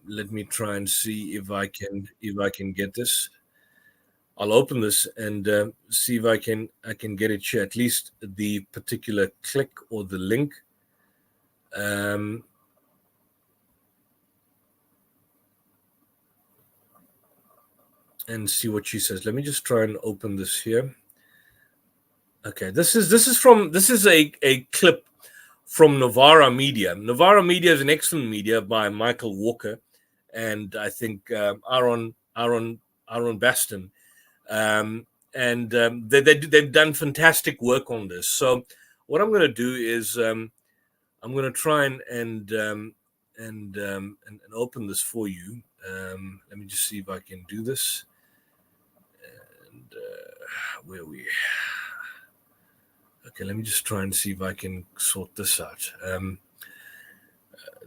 let me try and see if I can get this. I'll open this and see if I can get it here, at least the particular click or the link. And see what she says. Let me just try and open this here. Okay, this is a clip from Novara Media. Novara Media is an excellent media by Michael Walker, and I think Aaron Baston, they've done fantastic work on this. So what I'm going to do is I'm going to try and open this for you. Let me just see if I can do this. And where are we? Okay, let me just try and see if I can sort this out. The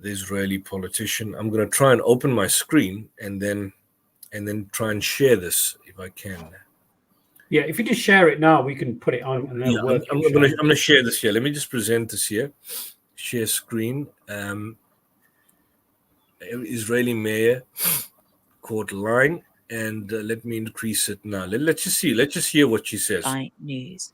Israeli politician. I'm going to try and open my screen and then try and share this if I can. Yeah, if you just share it now, we can put it on. And yeah, I'm going to share this here. Let me just present this here. Share screen. Israeli mayor caught lying, and let me increase it now. Let's just see. Let's just hear what she says. News.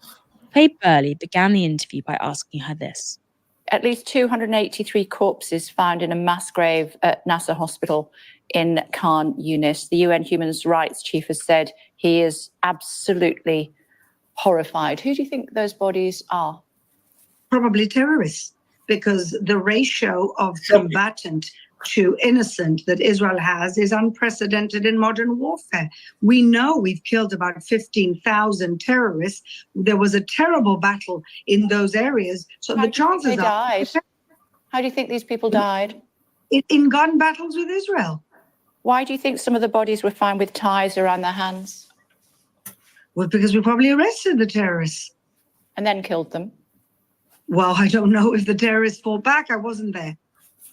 Faye Burley began the interview by asking her this. At least 283 corpses found in a mass grave at Nasser Hospital in Khan Yunis. The UN Human Rights Chief has said he is absolutely horrified. Who do you think those bodies are? Probably terrorists, because the ratio of combatant to innocent that Israel has is unprecedented in modern warfare. We know we've killed about 15,000 terrorists. There was a terrible battle in those areas. So the chances are... How do you think these people died? In gun battles with Israel. Why do you think some of the bodies were found with ties around their hands? Well, because we probably arrested the terrorists. And then killed them? Well, I don't know if the terrorists fought back. I wasn't there.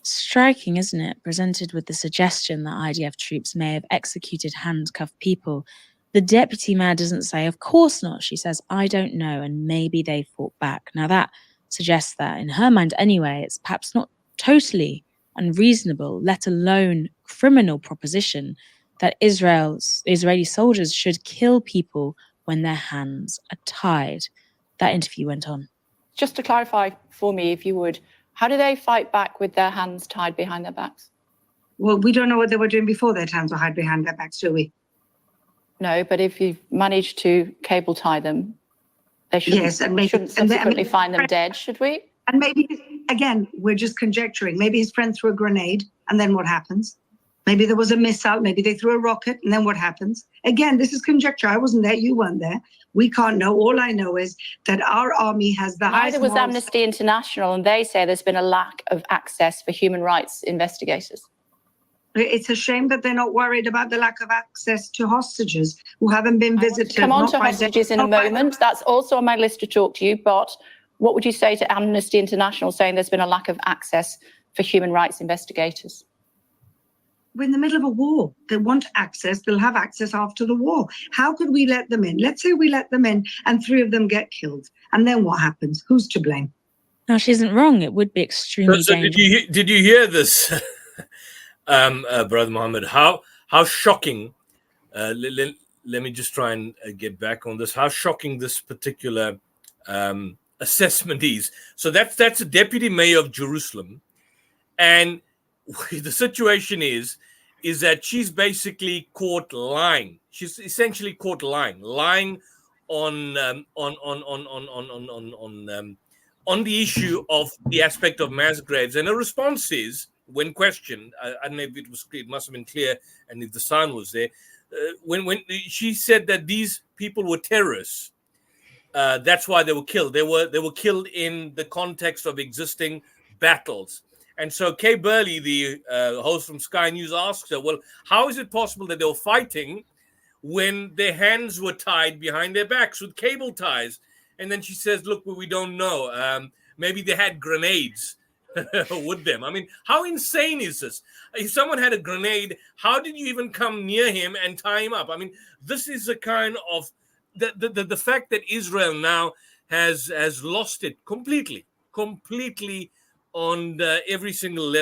Striking, isn't it? Presented with the suggestion that IDF troops may have executed handcuffed people. The deputy mayor doesn't say, of course not. She says, I don't know, and maybe they fought back. Now that suggests that, in her mind anyway, it's perhaps not totally unreasonable, let alone criminal proposition, that Israeli soldiers should kill people when their hands are tied. That interview went on. Just to clarify for me, if you would, how do they fight back with their hands tied behind their backs? Well, we don't know what they were doing before their hands were tied behind their backs, do we? No, but if you've managed to cable tie them, they shouldn't, yes, and maybe, shouldn't subsequently find them dead, should we? And maybe, again, we're just conjecturing. Maybe his friend threw a grenade, and then what happens? Maybe there was a missile, maybe they threw a rocket, and then what happens? Again, this is conjecture. I wasn't there, you weren't there. We can't know. All I know is that our army has the highest... Neither was Amnesty International, and they say there's been a lack of access for human rights investigators. It's a shame that they're not worried about the lack of access to hostages who haven't been visited. Come on to hostages in a moment. That's also on my list to talk to you, but what would you say to Amnesty International saying there's been a lack of access for human rights investigators? We're in the middle of a war. They want access. They'll have access after the war. How could we let them in? Let's say we let them in and 3 of them get killed. And then what happens? Who's to blame? No, she isn't wrong. It would be extremely dangerous. Did you hear this, Brother Mohammed? How shocking. Let me just try and get back on this. How shocking this particular assessment is. So that's a deputy mayor of Jerusalem. And the situation is that she's basically caught lying. She's essentially caught lying on the issue of the aspect of mass graves. And her response is, when questioned, I don't know if it must have been clear, and if the sound was there, when she said that these people were terrorists, that's why they were killed. They were killed in the context of existing battles. And so Kay Burley, the host from Sky News, asks her, well, how is it possible that they were fighting when their hands were tied behind their backs with cable ties? And then she says, look, we don't know. Maybe they had grenades with them. I mean, how insane is this? If someone had a grenade, how did you even come near him and tie him up? I mean, this is a kind of the fact that Israel now has lost it completely on every single level.